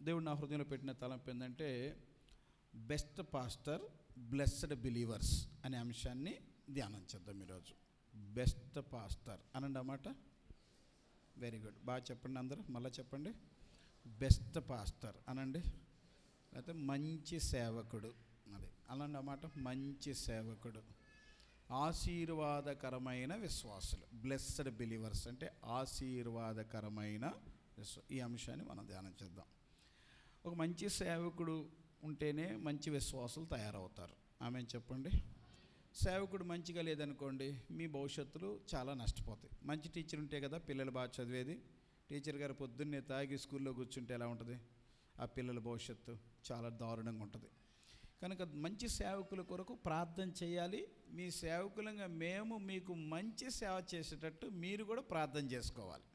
దేవుడు నా హృదయంలో పెట్టిన తలంపు ఏంటంటే బెస్ట్ పాస్టర్ బ్లెస్డ్ బిలీవర్స్ అనే అంశాన్ని ధ్యానం చేద్దాం ఈరోజు. బెస్ట్ పాస్టర్ అనండి అన్నమాట. వెరీ గుడ్, బాగా చెప్పండి అందరూ, మళ్ళీ చెప్పండి. బెస్ట్ పాస్టర్ అనండి, లేకపోతే మంచి సేవకుడు, అది అనండి అన్నమాట. మంచి సేవకుడు, ఆశీర్వాదకరమైన విశ్వాసులు, బ్లెస్డ్ బిలీవర్స్ అంటే ఆశీర్వాదకరమైన ఈ అంశాన్ని మనం ధ్యానం చేద్దాం. ఒక మంచి సేవకుడు ఉంటేనే మంచి విశ్వాసులు తయారవుతారు. ఆమెను చెప్పండి. సేవకుడు మంచిగా లేదనుకోండి, మీ భవిష్యత్తులు చాలా నష్టపోతాయి. మంచి టీచర్ ఉంటే కదా పిల్లలు బాగా చదివేది. టీచర్ గారు పొద్దున్నే తాగి స్కూల్లో కూర్చుంటే ఎలా ఉంటుంది? ఆ పిల్లల భవిష్యత్తు చాలా దారుణంగా ఉంటుంది. కనుక మంచి సేవకుల కొరకు ప్రార్థన చేయాలి. మీ సేవకులంగా మేము మీకు మంచి సేవ చేసేటట్టు మీరు కూడా ప్రార్థన చేసుకోవాలి.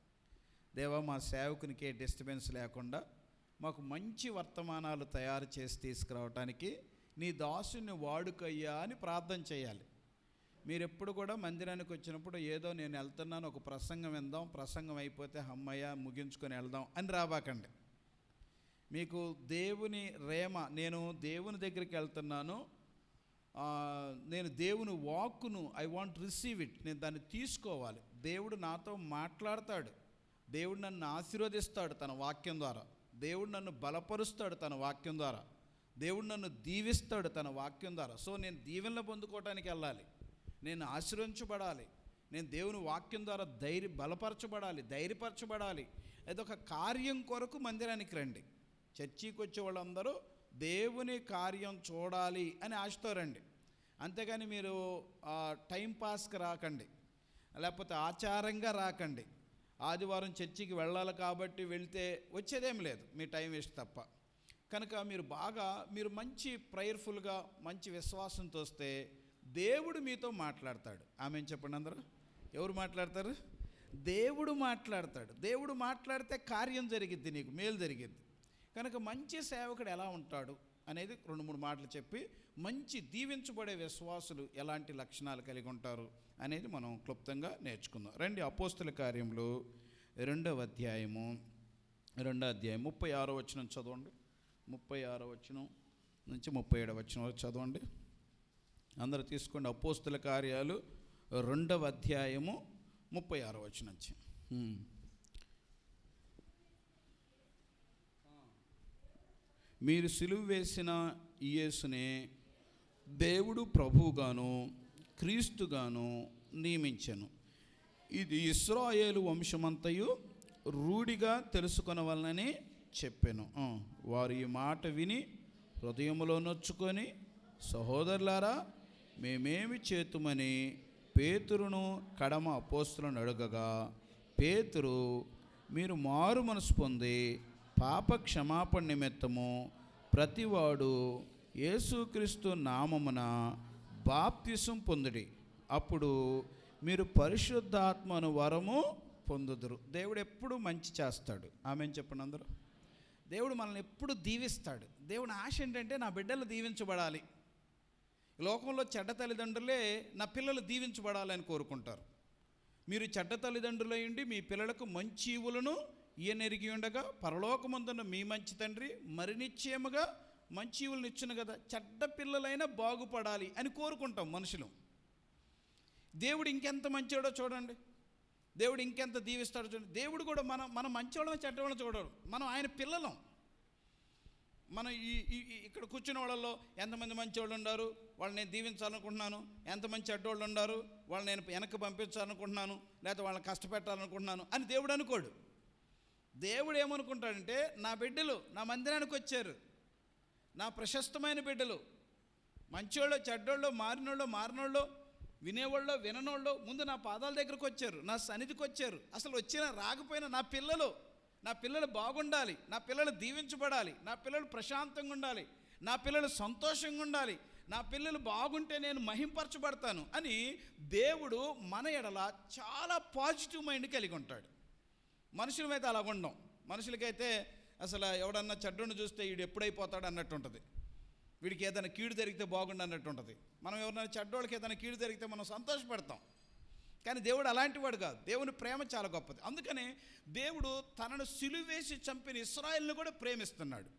దేవా, మా సేవకునికి ఏ డిస్టర్బెన్స్ లేకుండా మాకు మంచి వర్తమానాలు తయారు చేసి తీసుకురావడానికి నీ దాసుని వాడుకయ్యా అని ప్రార్థన చేయాలి. మీరు ఎప్పుడు కూడా మందిరానికి వచ్చినప్పుడు ఏదో నేను వెళ్తున్నాను, ఒక ప్రసంగం విందాం, ప్రసంగం అయిపోతే అమ్మయ్య ముగించుకొని వెళ్దాం అని రాబాకండి. మీకు దేవుని రేమ, నేను దేవుని దగ్గరికి వెళ్తున్నాను, నేను దేవుని వాక్కును ఐ వాంట్ రిసీవ్ ఇట్, నేను దాన్ని తీసుకోవాలి. దేవుడు నాతో మాట్లాడతాడు, దేవుడు నన్ను ఆశీర్వదిస్తాడు తన వాక్యం ద్వారా, దేవుడు నన్ను బలపరుస్తాడు తన వాక్యం ద్వారా, దేవుడు నన్ను దీవిస్తాడు తన వాక్యం ద్వారా. సో నేను దీవెనలు పొందుకోవటానికి వెళ్ళాలి, నేను ఆశీర్వదించబడాలి, నేను దేవుని వాక్యం ద్వారా బలపరచబడాలి, ధైర్యపరచబడాలి. అదొక కార్యం కొరకు మందిరానికి రండి. చర్చికి వచ్చే వాళ్ళందరూ దేవుని కార్యం చూడాలి అని ఆశతో రండి. అంతేగాని మీరు టైంపాస్కి రాకండి, లేకపోతే ఆచారంగా రాకండి. ఆదివారం చర్చికి వెళ్ళాలి కాబట్టి వెళ్తే వచ్చేదేం లేదు, మీ టైం వేస్ట్ తప్ప. కనుక మీరు మంచి ప్రేయర్ఫుల్గా మంచి విశ్వాసంతో వస్తే దేవుడు మీతో మాట్లాడతాడు. ఆమెను చెప్పండి అందరూ. ఎవరు మాట్లాడతారు? దేవుడు మాట్లాడతాడు. దేవుడు మాట్లాడితే కార్యం జరిగిద్ది, నీకు మేలు జరిగిద్ది. కనుక మంచి సేవకుడు ఎలా ఉంటాడు అనేది 2-3 మాటలు చెప్పి, మంచి దీవించబడే విశ్వాసులు ఎలాంటి లక్షణాలు కలిగి ఉంటారు అనేది మనం క్లుప్తంగా నేర్చుకుందాం. రండి, అపోస్తుల కార్యములు 2వ అధ్యాయము 36వ వచనం చదవండి. 36వ వచనం నుంచి 37వ వచనం వరకు చదవండి. అందరూ తీసుకోండి. అపోస్తుల కార్యాలు 2వ అధ్యాయము 36వ వచనం నుంచి. మీరు సిలువ వేసిన యేసునే దేవుడు ప్రభువుగాను క్రీస్తుగాను నియమించెను. ఇది ఇశ్రాయేలు వంశమంతయు రూఢిగా తెలుసుకొనవలనని చెప్పాను. వారు ఈ మాట విని హృదయములో నొచ్చుకొని, సహోదరులారా, మేమేమి చేతుమని పేతురును కడమ అపోస్తులను అడగగా, పేతురు, మీరు మారు మనసు పొంది పాప క్షమాపణ నిమిత్తము ప్రతివాడు యేసుక్రీస్తు నామమున బాప్తిసం పొందుడి, అప్పుడు మీరు పరిశుద్ధాత్మను వరము పొందుదురు. దేవుడు ఎప్పుడు మంచి చేస్తాడు. ఆమెను చెప్పండి అందరూ. దేవుడు మనల్ని ఎప్పుడు దీవిస్తాడు. దేవుని ఆశ ఏంటంటే నా బిడ్డలు దీవించబడాలి. లోకంలో చెడ్డ తల్లిదండ్రులే నా పిల్లలు దీవించబడాలని కోరుకుంటారు. మీరు చెడ్డ తల్లిదండ్రులు అయ్యండి మీ పిల్లలకు మంచి ఈవులను ఈయనెరిగి ఉండగా పరలోకమందున్న మీ మంచి తండ్రి మరి నిశ్చయముగా మంచి ఈవులను ఇచ్చును కదా. చెడ్డ పిల్లలైనా బాగుపడాలి అని కోరుకుంటాం మనుషులు. దేవుడు ఇంకెంత మంచివాడో చూడండి, దేవుడు ఇంకెంత దీవిస్తాడో చూడండి. దేవుడు కూడా మనం మంచివాళ్ళం చెడ్డవాళ్ళం చూడడు, మనం ఆయన పిల్లలం. మనం ఇక్కడ కూర్చున్న వాళ్ళల్లో ఎంతమంది మంచివాళ్ళు ఉన్నారు, వాళ్ళు నేను దీవించాలనుకుంటున్నాను, ఎంతమంది చెడ్డవాళ్ళు ఉన్నారు, వాళ్ళు నేను వెనక్కి పంపించాలనుకుంటున్నాను, లేకపోతే వాళ్ళని కష్టపెట్టాలనుకుంటున్నాను అని దేవుడు అనుకోడు. దేవుడు ఏమనుకుంటాడంటే, నా బిడ్డలు నా మందిరానికి వచ్చారు, నా ప్రశస్తమైన బిడ్డలు, మంచోళ్ళు చెడ్డోళ్ళు, మారినోళ్ళు వినేవాళ్ళు విననోళ్ళు ముందు నా పాదాల దగ్గరకు వచ్చారు, నా సన్నిధికి వచ్చారు. అసలు వచ్చినా రాకపోయినా నా పిల్లలు బాగుండాలి, నా పిల్లలు దీవించబడాలి, నా పిల్లలు ప్రశాంతంగా ఉండాలి, నా పిల్లలు సంతోషంగా ఉండాలి, నా పిల్లలు బాగుంటే నేను మహింపరచబడతాను అని దేవుడు మన ఎడల చాలా పాజిటివ్ మైండ్ కలిగి ఉంటాడు. మనుషులమైతే అలా ఉండం. మనుషులకైతే అసలు ఎవడన్నా చెడ్డను చూస్తే వీడు ఎప్పుడైపోతాడు అన్నట్టు ఉంటుంది, వీడికి ఏదైనా కీడు జరిగితే బాగుండు అన్నట్టు ఉంటుంది. మనం ఎవరైనా చెడ్డోళ్ళకి ఏదైనా కీడు జరిగితే మనం సంతోషపడతాం. కానీ దేవుడు అలాంటి వాడు కాదు. దేవుని ప్రేమ చాలా గొప్పది. అందుకనే దేవుడు తనను సిలువేసి చంపిన ఇశ్రాయేలును కూడా ప్రేమిస్తున్నాడు.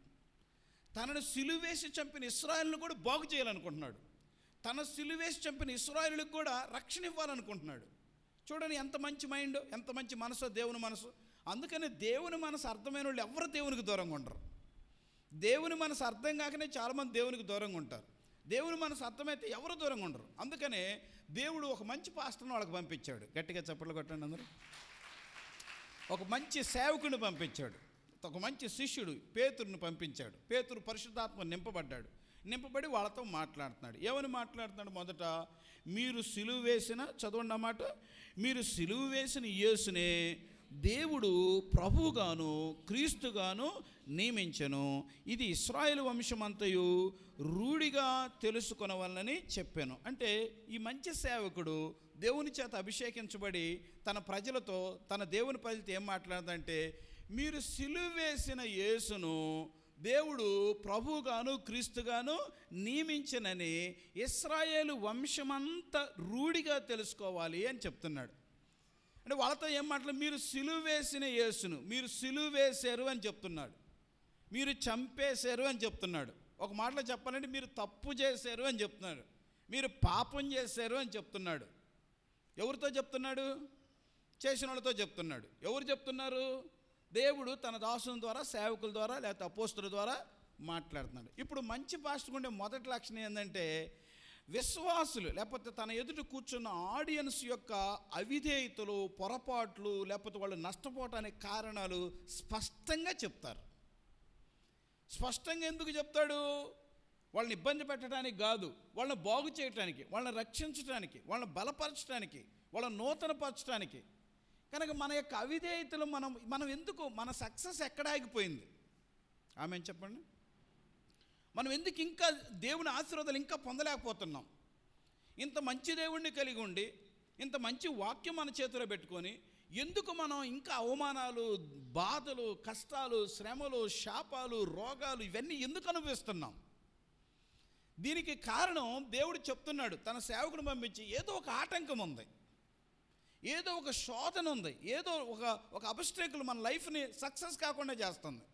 తనను సిలువేసి చంపిన ఇశ్రాయేలును కూడా బాగు చేయాలనుకుంటున్నాడు. తన సిలువేసి చంపిన ఇశ్రాయేలుకు కూడా రక్షణ ఇవ్వాలనుకుంటున్నాడు. చూడండి ఎంత మంచి మైండ్, ఎంత మంచి మనసు దేవుని మనసు. అందుకని దేవుని మనసు అర్థమైన వాళ్ళు ఎవరు దేవునికి దూరంగా ఉండరు. దేవుని మనసు అర్థం కాకనే చాలామంది దేవునికి దూరంగా ఉంటారు. దేవుని మనసు అర్థమైతే ఎవరు దూరంగా ఉండరు. అందుకనే దేవుడు ఒక మంచి పాస్టర్ని వాళ్ళకి పంపించాడు. గట్టిగా చప్పట్లు కొట్టండి అందరూ. ఒక మంచి సేవకుని పంపించాడు. ఒక మంచి శిష్యుడు పేతురుని పంపించాడు. పేతురు పరిశుద్ధాత్మ నింపబడ్డాడు. నింపబడి వాళ్ళతో మాట్లాడుతున్నాడు. ఏమని మాట్లాడుతున్నాడు? మొదట మీరు సిలువ వేసిన, చదవండి అన్నమాట, మీరు సిలువ వేసిన యేసునే దేవుడు ప్రభువుగాను క్రీస్తుగాను నియమించెను. ఇది ఇశ్రాయేలు వంశమంతయు రూఢిగా తెలుసుకొనవలనని చెప్పాను. అంటే ఈ మంచి సేవకుడు దేవుని చేత అభిషేకించబడి తన ప్రజలతో, తన దేవుని ప్రజలతో ఏం మాట్లాడదంటే, మీరు సిలువ వేసిన యేసును దేవుడు ప్రభువుగాను క్రీస్తుగాను నియమించనని ఇశ్రాయేలు వంశమంతా రూఢిగా తెలుసుకోవాలి అని చెప్తున్నాడు. అంటే వాళ్ళతో ఏం మాట్లాడు? మీరు సిలువ వేసిన యేసును మీరు సిలువ వేశారు అని చెప్తున్నాడు. మీరు చంపేశారు అని చెప్తున్నాడు. ఒక మాటలో చెప్పాలంటే మీరు తప్పు చేశారు అని చెప్తున్నాడు. మీరు పాపం చేశారు అని చెప్తున్నాడు. ఎవరితో చెప్తున్నాడు? చేసిన వాళ్ళతో చెప్తున్నాడు. ఎవరు చెప్తున్నారు? దేవుడు తన దాసుల ద్వారా, సేవకుల ద్వారా, లేకపోతే అపోస్తుల ద్వారా మాట్లాడుతున్నాడు. ఇప్పుడు మంచి పాస్టర్కు ఉండే మొదటి లక్షణం ఏంటంటే, విశ్వాసులు లేకపోతే తన ఎదుట కూర్చున్న ఆడియన్స్ యొక్క అవిధేయతలు, పొరపాట్లు, లేకపోతే వాళ్ళు నష్టపోవటానికి కారణాలు స్పష్టంగా చెప్తారు. స్పష్టంగా ఎందుకు చెప్తాడు? వాళ్ళని ఇబ్బంది పెట్టడానికి కాదు, వాళ్ళని బాగు చేయటానికి, వాళ్ళని రక్షించడానికి, వాళ్ళని బలపరచడానికి, వాళ్ళని నూతనపరచడానికి. కనుక మన యొక్క అవిధేయతలు మనం ఎందుకు, మన సక్సెస్ ఎక్కడ ఆగిపోయింది? ఆమె చెప్పండి. మనం ఎందుకు ఇంకా దేవుని ఆశీర్వాదాలు ఇంకా పొందలేకపోతున్నాం? ఇంత మంచి దేవుణ్ణి కలిగి ఉండి, ఇంత మంచి వాక్యం మన చేతిలో పెట్టుకొని ఎందుకు మనం ఇంకా అవమానాలు, బాధలు, కష్టాలు, శ్రమలు, శాపాలు, రోగాలు ఇవన్నీ ఎందుకు అనుభవిస్తున్నాం? దీనికి కారణం దేవుడు చెప్తున్నాడు. తన సేవకుని పంపించి ఏదో ఒక ఆటంకం ఉంది, ఏదో ఒక శోధన ఉంది, ఏదో ఒక అబ్స్ట్రకుల్ మన లైఫ్ని సక్సెస్ కాకుండా చేస్తుంది,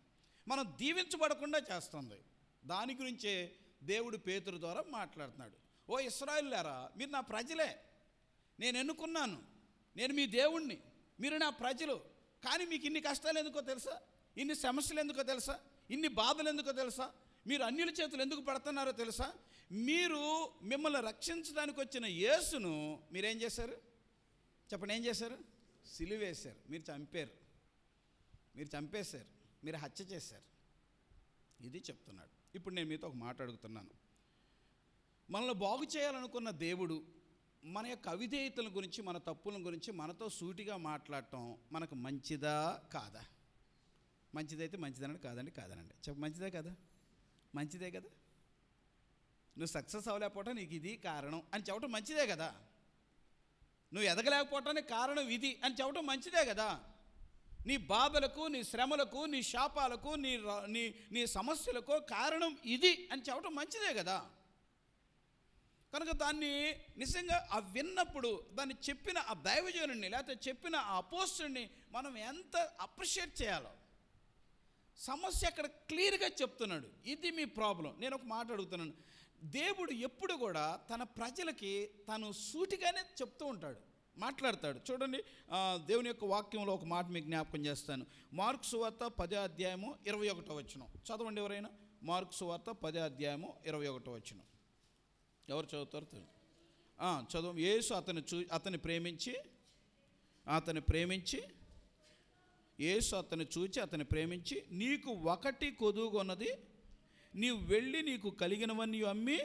మనం దీవించబడకుండా చేస్తుంది. దాని గురించే దేవుడు పేతురు ద్వారా మాట్లాడుతున్నాడు. ఓ ఇశ్రాయేలులారా, మీరు నా ప్రజలే, నేను ఎన్నుకున్నాను, నేను మీ దేవుణ్ణి, మీరు నా ప్రజలు. కానీ మీకు ఇన్ని కష్టాలు ఎందుకో తెలుసా? ఇన్ని సమస్యలు ఎందుకో తెలుసా? ఇన్ని బాధలు ఎందుకో తెలుసా? మీరు అన్యుల చేతులు ఎందుకు పడుతున్నారో తెలుసా? మీరు మిమ్మల్ని రక్షించడానికి వచ్చిన యేసును మీరేం చేశారు? చెప్పండి, ఏం చేశారు? సిలువేశారు. మీరు చంపారు, మీరు చంపేశారు, మీరు హత్య చేశారు. ఇది చెప్తున్నాడు. ఇప్పుడు నేను మీతో ఒక మాట అడుగుతున్నాను. మనల్ని బాగు చేయాలనుకున్న దేవుడు మన యొక్క అవిధేయతల గురించి, మన తప్పుల గురించి మనతో సూటిగా మాట్లాడటం మనకు మంచిదా కాదా? మంచిదైతే మంచిదనండి, కాదండి కాదనండి. మంచిదే కదా? మంచిదే కదా? నువ్వు సక్సెస్ అవ్వలేకపోవటం నీకు ఇది కారణం అని చెప్పడం మంచిదే కదా? నువ్వు ఎదగలేకపోవటానికి కారణం ఇది అని చెప్పడం మంచిదే కదా? నీ బాధలకు, నీ శ్రమలకు, నీ శాపాలకు, నీ సమస్యలకు కారణం ఇది అని చెప్పడం మంచిదే కదా? కనుక దాన్ని నిజంగా విన్నప్పుడు దాన్ని చెప్పిన ఆ దైవజనుడిని, లేకపోతే చెప్పిన ఆ అపోస్తుడిని మనం ఎంత అప్రిషియేట్ చేయాలో. సమస్య అక్కడ క్లియర్గా చెప్తున్నాడు, ఇది మీ ప్రాబ్లం. నేను ఒక మాట అడుగుతున్నాను. దేవుడు ఎప్పుడు కూడా తన ప్రజలకి తను సూటిగానే చెప్తూ ఉంటాడు, మాట్లాడతాడు. చూడండి, దేవుని యొక్క వాక్యంలో ఒక మాట మీకు జ్ఞాపకం చేస్తాను. మార్కు సువార్త 10వ అధ్యాయము 21వ వచనం చదవండి ఎవరైనా. మార్కు సువార్త 10వ అధ్యాయము 21వ వచనం ఎవరు చదువుతారు? చదువు. యేసు అతన్ని ప్రేమించి యేసు అతన్ని చూచి అతన్ని ప్రేమించి, నీకు ఒకటి కొదువుగొన్నది, నీవు వెళ్ళి నీకు కలిగినవన్నీ అమ్మి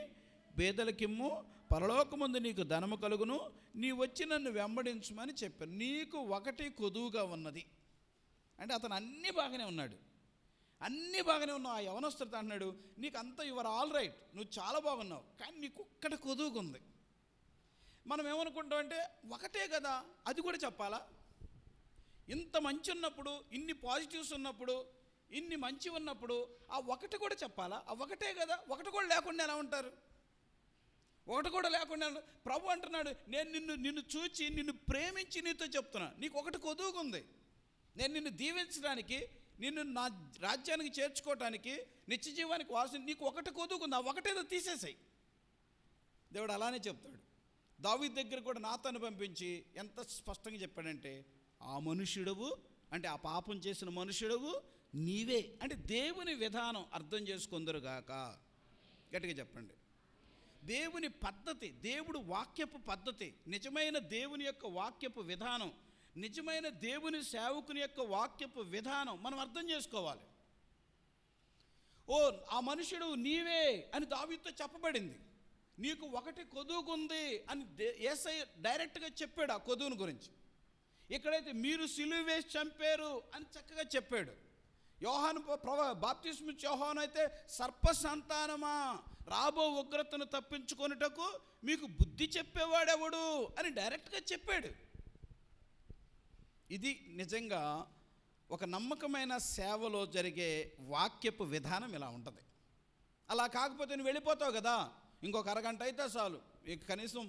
పేదలకిమ్ము, పరలోకమందు నీకు ధనము కలుగును, నీ వచ్చి నన్ను వెంబడించమని చెప్పాను. నీకు ఒకటి కొదువుగా ఉన్నది అంటే అతను అన్నీ బాగానే ఉన్నాడు, అన్నీ బాగానే ఉన్నావు. ఆ యవనస్తుడితో అంటున్నాడు, నీకు అంతా యువర్ ఆల్ రైట్, నువ్వు చాలా బాగున్నావు, కానీ నీకు ఒక్కటి కొదువుగా ఉంది. మనం ఏమనుకుంటాం అంటే ఒకటే కదా, అది కూడా చెప్పాలా? ఇంత మంచి ఉన్నప్పుడు, ఇన్ని పాజిటివ్స్ ఉన్నప్పుడు, ఇన్ని మంచి ఉన్నప్పుడు ఆ ఒకటి కూడా చెప్పాలా? ఆ ఒకటే కదా, ఒకటి కూడా లేకుండా ఎలా ఉంటారు? ఒకటి కూడా లేకుండా ప్రభు అంటున్నాడు, నేను నిన్ను చూచి నిన్ను ప్రేమించి నీతో చెప్తున్నా, నీకు ఒకటి కొదువుకుంది. నేను నిన్ను దీవించడానికి, నిన్ను నా రాజ్యానికి చేర్చుకోవటానికి, నిత్య జీవానికి వారసు, నీకు ఒకటి కొదువుకుంది, ఆ ఒకటేదో తీసేసాయి. దేవుడు అలానే చెప్తాడు. దావీదు దగ్గర కూడా నాతాను పంపించి ఎంత స్పష్టంగా చెప్పాడంటే, ఆ మనుష్యుడవు అంటే ఆ పాపం చేసిన మనుష్యుడవు నీవే అంటే దేవుని విధానం అర్థం చేసుకుందరుగాక. గట్టిగా చెప్పండి. దేవుని పద్ధతి, దేవుడు వాక్యపు పద్ధతి, నిజమైన దేవుని యొక్క వాక్యపు విధానం, నిజమైన దేవుని సేవకుని యొక్క వాక్యపు విధానం మనం అర్థం చేసుకోవాలి. ఓ ఆ మనుషుడు నీవే అని దావీదుతో చెప్పబడింది. నీకు ఒకటి కొదువుకుంది అని యేసయ్య డైరెక్ట్గా చెప్పాడు ఆ కొదువుని గురించి. ఇక్కడైతే మీరు సిలువ వేసి చంపారు అని చక్కగా చెప్పాడు. యోహాను బాప్తిస్మిచ్చే యోహాను అయితే సర్ప సంతానమా, రాబో ఉగ్రతను తప్పించుకొనుటకు మీకు బుద్ధి చెప్పేవాడెవడు అని డైరెక్ట్గా చెప్పాడు. ఇది నిజంగా ఒక నమ్మకమైన సేవలో జరిగే వాక్యపు విధానం ఇలా ఉంటుంది. అలా కాకపోతే నువ్వు వెళ్ళిపోతావు కదా, ఇంకొక అరగంట అయితే చాలు, ఇక కనీసం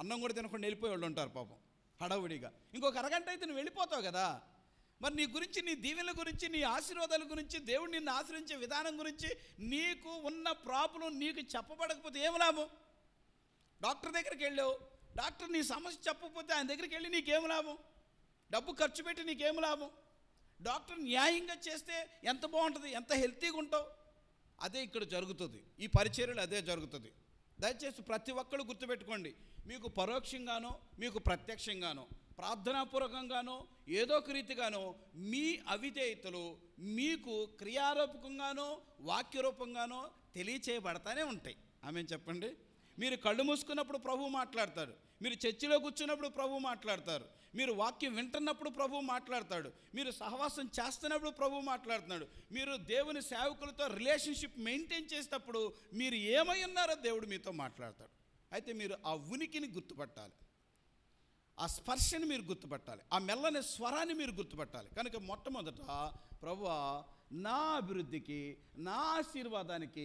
అన్నం కూడా తినకుండా వెళ్ళిపోయే వాళ్ళు ఉంటారు పాపం హడావుడిగా. ఇంకొక అరగంట అయితే నువ్వు వెళ్ళిపోతావు కదా, మరి నీ గురించి, నీ దీవెనల గురించి, నీ ఆశీర్వాదాల గురించి, దేవుడు నిన్ను ఆశ్రయించే విధానం గురించి, నీకు ఉన్న ప్రాబ్లం నీకు చెప్పబడకపోతే ఏం లాభం? డాక్టర్ దగ్గరికి వెళ్ళావు, డాక్టర్ నీ సమస్య చెప్పకపోతే ఆయన దగ్గరికి వెళ్ళి నీకేం లాభం? డబ్బు ఖర్చు పెట్టి నీకేం లాభం? డాక్టర్ న్యాయంగా చేస్తే ఎంత బాగుంటుంది, ఎంత హెల్తీగా ఉంటావు. అదే ఇక్కడ జరుగుతుంది, ఈ పరిచర్యలు అదే జరుగుతుంది. దయచేసి ప్రతి ఒక్కరు గుర్తుపెట్టుకోండి, మీకు పరోక్షంగానో మీకు ప్రత్యక్షంగానో ప్రార్థనాపూర్వకంగానో ఏదో ఒక రీతిగానో మీ అవిధేయతలు మీకు క్రియారూపకంగానో వాక్యరూపంగానో తెలియచేయబడతానే ఉంటాయి. ఆమెను చెప్పండి. మీరు కళ్ళు మూసుకున్నప్పుడు ప్రభువు మాట్లాడతాడు, మీరు చర్చిలో కూర్చున్నప్పుడు ప్రభువు మాట్లాడతారు, మీరు వాక్యం వింటున్నప్పుడు ప్రభువు మాట్లాడతాడు, మీరు సహవాసం చేస్తున్నప్పుడు ప్రభువు మాట్లాడుతున్నాడు, మీరు దేవుని సేవకులతో రిలేషన్షిప్ మెయింటైన్ చేసేటప్పుడు మీరు ఏమై ఉన్నారో దేవుడు మీతో మాట్లాడతాడు. అయితే మీరు ఆ ఉనికిని గుర్తుపట్టాలి, ఆ స్పర్శని మీరు గుర్తుపట్టాలి, ఆ మెల్లని స్వరాన్ని మీరు గుర్తుపట్టాలి. కనుక మొట్టమొదట ప్రభువా నా అభివృద్ధికి, నా ఆశీర్వాదానికి,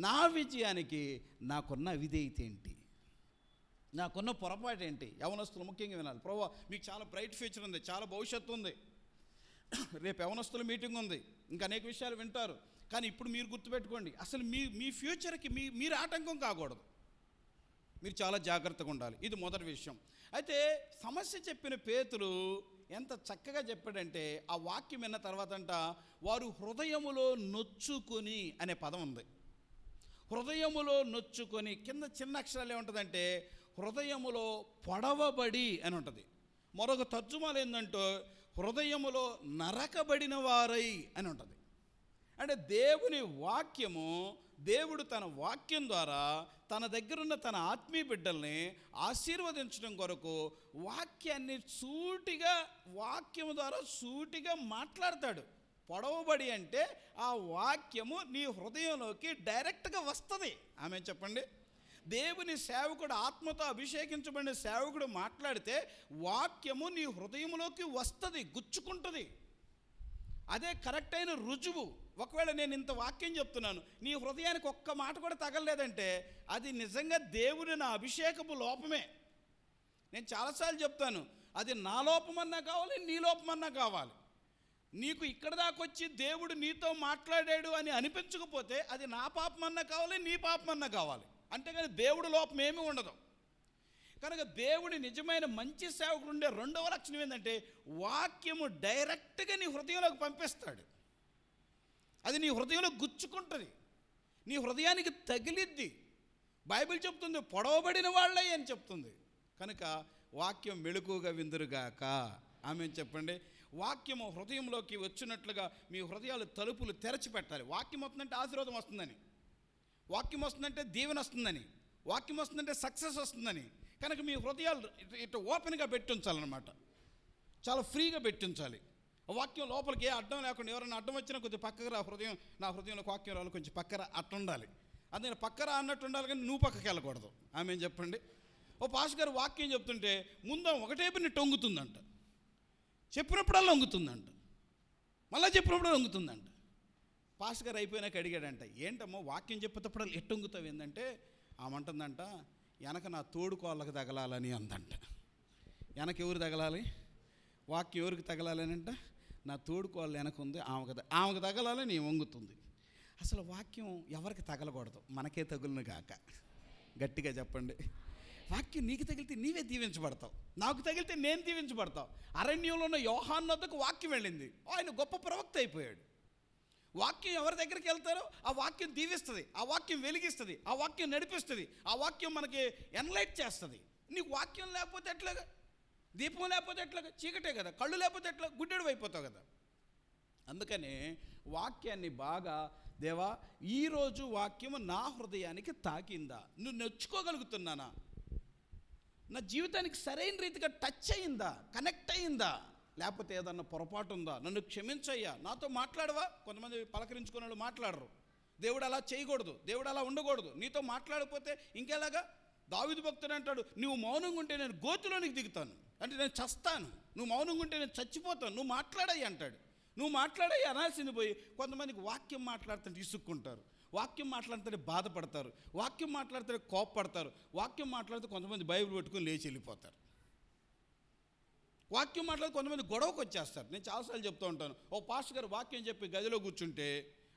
నా విజయానికి నాకున్న విధేయత ఏంటి, నాకున్న పొరపాటు ఏంటి? యవనస్తులు ముఖ్యంగా వినాలి. ప్రభువా మీకు చాలా బ్రైట్ ఫ్యూచర్ ఉంది, చాలా భవిష్యత్తు ఉంది, రేపు యవనస్తుల మీటింగ్ ఉంది, ఇంకా అనేక విషయాలు వింటారు. కానీ ఇప్పుడు మీరు గుర్తుపెట్టుకోండి, అసలు మీ ఫ్యూచర్కి మీరు ఆటంకం కాకూడదు, మీరు చాలా జాగ్రత్తగా ఉండాలి. ఇది మొదటి విషయం. అయితే సమస్య చెప్పిన పేతురు ఎంత చక్కగా చెప్పాడంటే, ఆ వాక్యం విన్న తర్వాత అంట వారు హృదయములో నొచ్చుకొని అనే పదం ఉంది. హృదయములో నొచ్చుకొని కింద చిన్న అక్షరాలు ఏముంటుందంటే హృదయములో పొడవబడి అని ఉంటుంది. మరొక తర్జుమాలు ఏంటంటే హృదయములో నరకబడిన వారై అని ఉంటుంది. అంటే దేవుని వాక్యము, దేవుడు తన వాక్యం ద్వారా తన దగ్గరున్న తన ఆత్మీయ బిడ్డల్ని ఆశీర్వదించడం కొరకు వాక్యాన్ని వాక్యము ద్వారా సూటిగా మాట్లాడతాడు. పొడవబడి అంటే ఆ వాక్యము నీ హృదయంలోకి డైరెక్ట్గా వస్తుంది. ఆమె చెప్పండి. దేవుని సేవకుడు, ఆత్మతో అభిషేకించబడిన సేవకుడు మాట్లాడితే వాక్యము నీ హృదయంలోకి వస్తుంది, గుచ్చుకుంటుంది. అదే కరెక్ట్ అయిన రుజువు. ఒకవేళ నేను ఇంత వాక్యం చెప్తున్నాను, నీ హృదయానికి ఒక్క మాట కూడా తగలలేదంటే అది నిజంగా దేవుని నా అభిషేకపు లోపమే. నేను చాలాసార్లు చెప్తాను, అది నా లోపమన్నా కావాలి, నీ లోపమన్నా కావాలి. నీకు ఇక్కడ దాకా వచ్చి దేవుడు నీతో మాట్లాడాడు అని అనిపించకపోతే అది నా పాపమన్నా కావాలి, నీ పాపమన్నా కావాలి. అంతేగాని దేవుడు లోపం ఏమీ ఉండదు. కనుక దేవుడి నిజమైన మంచి సేవకుడు ఉండే రెండవ లక్షణం ఏంటంటే వాక్యము డైరెక్ట్గా నీ హృదయంలోకి పంపిస్తాడు. అది నీ హృదయంలో గుచ్చుకుంటుంది, నీ హృదయానికి తగిలిద్ది. బైబిల్ చెప్తుంది పొడవబడిన వాళ్ళే అని చెప్తుంది. కనుక వాక్యం మెళుకుగా విందురుగాక. ఆమె చెప్పండి. వాక్యము హృదయంలోకి వచ్చినట్లుగా మీ హృదయాలు తలుపులు తెరచిపెట్టాలి. వాక్యం వస్తుందంటే ఆశీర్వాదం వస్తుందని, వాక్యం వస్తుందంటే దీవెన వస్తుందని, వాక్యం వస్తుందంటే సక్సెస్ వస్తుందని. కనుక మీ హృదయాలు ఇటు ఓపెన్గా పెట్టించాలన్నమాట, చాలా ఫ్రీగా పెట్టించాలి. వాక్యం లోపలికి ఏ అడ్డం లేకుండా, ఎవరైనా అడ్డం వచ్చినా కొద్దిగా పక్కకు రా, నా హృదయంలో వాక్యం రావాలి, కొంచెం పక్కన అట్ట ఉండాలి. అది నేను పక్కరా అన్నట్టు ఉండాలి, కానీ నువ్వు పక్కకి వెళ్ళకూడదు. ఆమె చెప్పండి. ఓ పాస్టర్ గారు వాక్యం చెప్తుంటే ముందు ఒకటే పని వంగుతుందంట, చెప్పినప్పుడల్లా వంగుతుందంట, మళ్ళీ చెప్పినప్పుడు వంగుతుందంట. పాస్టర్ గారు అయిపోయినాక అడిగాడంట, ఏంటమ్మా వాక్యం చెప్పేటప్పుడు ఎట్టు వంగుతావు ఏంటంటే, ఆమె అంటుందంట, వెనక నా తోడుకోళ్ళకి తగలాలని అందంట. వెనక ఎవరు తగలాలి? వాక్యం ఎవరికి తగలాలని అంట? నా తోడుకోళ్ళు వెనక ఉంది, ఆమెకు తగలాలని వంగుతుంది. అసలు వాక్యం ఎవరికి తగలకూడదు? మనకే తగులును గాక. గట్టిగా చెప్పండి. వాక్యం నీకు తగిలితే నీవే దీవించబడతావు, నాకు తగిలితే నేను దీవించబడతావు. అరణ్యంలో ఉన్న యోహాను వద్దకు వాక్యం వెళ్ళింది, ఆయన గొప్ప ప్రవక్త అయిపోయాడు. వాక్యం ఎవరి దగ్గరికి వెళ్తారో ఆ వాక్యం దీవిస్తుంది, ఆ వాక్యం వెలిగిస్తుంది, ఆ వాక్యం నడిపిస్తుంది, ఆ వాక్యం మనకి ఎన్లైట్ చేస్తుంది. నీకు వాక్యం లేకపోతే ఎట్లాగా? దీపం లేకపోతే ఎట్లాగా? చీకటే కదా. కళ్ళు లేకపోతే ఎట్లా? గుడ్డెడు అయిపోతావు కదా. అందుకనే వాక్యాన్ని బాగా, దేవా ఈరోజు వాక్యము నా హృదయానికి తాకిందా, నువ్వు నొచ్చుకోగలుగుతున్నానా, నా జీవితానికి సరైన రీతిగా టచ్ అయిందా, కనెక్ట్ అయిందా, లేకపోతే ఏదన్నా పొరపాటు ఉందా, నన్ను క్షమించయ్యా, నాతో మాట్లాడవా? కొంతమంది పలకరించుకునే వాళ్ళు మాట్లాడరు. దేవుడు అలా చేయకూడదు, దేవుడు అలా ఉండకూడదు. నీతో మాట్లాడకపోతే ఇంకెలాగా? దావీదు భక్తుడు అంటాడు, నువ్వు మౌనంగా ఉంటే నేను గోతులోనికి దిగుతాను, అంటే నేను చస్తాను. నువ్వు మౌనంగా ఉంటే నేను చచ్చిపోతాను, నువ్వు మాట్లాడయ్యి అంటాడు. నువ్వు మాట్లాడయ్యి అనాల్సింది పోయి కొంతమందికి వాక్యం మాట్లాడుతుంటే ఇసుక్కుంటారు, వాక్యం మాట్లాడుతుంటే బాధపడతారు, వాక్యం మాట్లాడితే కోపపడతారు, వాక్యం మాట్లాడితే కొంతమంది బైబిల్ పెట్టుకొని లేచి వెళ్ళిపోతారు. వాక్యం మాట్లాడితే కొంతమంది గొడవకు వచ్చేస్తారు. నేను చాలాసార్లు చెప్తూ ఉంటాను, ఓ పాస్టర్ గారు వాక్యం చెప్పి గదిలో కూర్చుంటే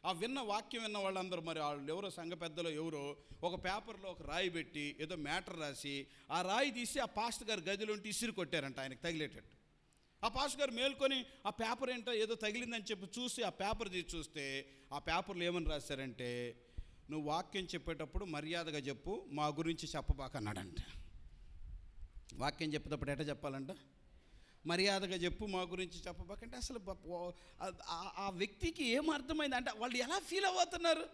ఆ వాక్యం విన్న వాళ్ళందరూ, మరి వాళ్ళు ఎవరో సంఘ పెద్దలో ఎవరో ఒక పేపర్లో ఒక రాయి పెట్టి ఏదో మ్యాటర్ రాసి ఆ రాయి తీసి ఆ పాస్టర్ గారు గదిలోంటి ఇసిరి కొట్టారంట ఆయనకు తగిలేటట్టు. ఆ పాస్టర్ గారు మేల్కొని ఆ పేపర్ ఏంటో ఏదో తగిలిందని చెప్పి చూసి ఆ పేపర్ తీసి చూస్తే ఆ పేపర్లో ఏమని రాశారంటే, నువ్వు వాక్యం చెప్పేటప్పుడు మర్యాదగా చెప్పు, మా గురించి చెప్పబాక అన్నాడంట. వాక్యం చెప్పేటప్పుడు ఎట్లా చెప్పాలంట? మర్యాదగా చెప్పు, మా గురించి చెప్పబాకంటే అసలు ఆ వ్యక్తికి ఏమర్థమైంది అంటే వాళ్ళు ఎలా ఫీల్ అవుతున్నారు?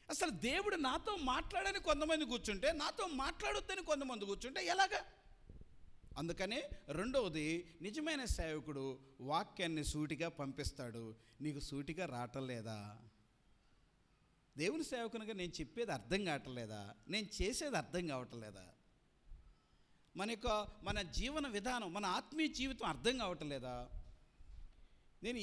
అసలు దేవుడు నాతో మాట్లాడని కొంతమంది కూర్చుంటే, నాతో మాట్లాడొద్దని కొంతమంది కూర్చుంటే ఎలాగా? అందుకనే రెండవది, నిజమైన సేవకుడు వాక్యాన్ని సూటిగా పంపిస్తాడు. నీకు సూటిగా రావటం లేదా? దేవుని సేవకునిగా నేను చెప్పేది అర్థం కావట్లేదా? నేను చేసేది అర్థం కావటం లేదా? మన జీవన విధానం, మన ఆత్మీయ జీవితం అర్థం కావటం లేదా? నేను